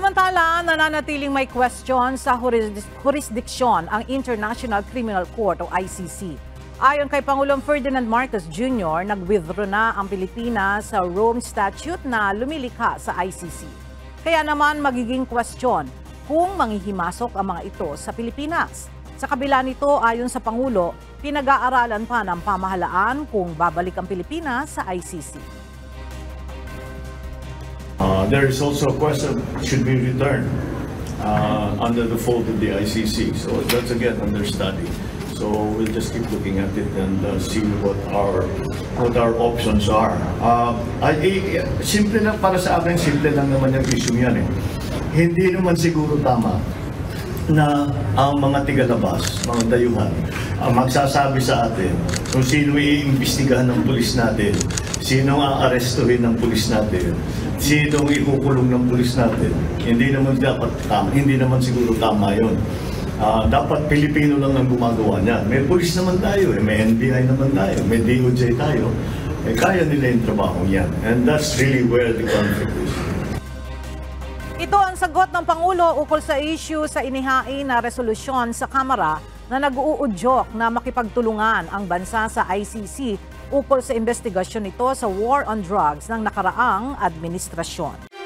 Samantala, nananatiling may question sa jurisdiksyon ang International Criminal Court o ICC. Ayon kay Pangulong Ferdinand Marcos Jr., nag-withdraw na ang Pilipinas sa Rome Statute na lumilikha sa ICC. Kaya naman magiging question kung manghihimasok ang mga ito sa Pilipinas. Sa kabila nito, ayon sa Pangulo, pinag-aaralan pa ng pamahalaan kung babalik ang Pilipinas sa ICC. There is also a question, should be returned under the fold of the ICC. So that's again under study. So we'll just keep looking at it and see what our options are. Simple lang para sa akin, simple lang naman yung issue yan eh. Hindi naman siguro tama na ang mga tigalabas, mga dayuhan, ang magsasabi sa atin kung sino iimbestigahan ng pulis natin, sino ang arestuhin ng pulis natin, sino ang ikukulong ng pulis natin. Hindi naman dapat tama, hindi naman siguro tama yun. Dapat Pilipino lang ang gumagawa niyan. May pulis naman tayo, may NBI naman tayo, may DOJ tayo. Kaya nila yung trabaho yan. And that's really where the conflict is. Ito ang sagot ng Pangulo ukol sa issue sa inihain na resolusyon sa Kamara na nag-uudyok na makipagtulungan ang bansa sa ICC ukol sa investigasyon nito sa war on drugs ng nakaraang administrasyon.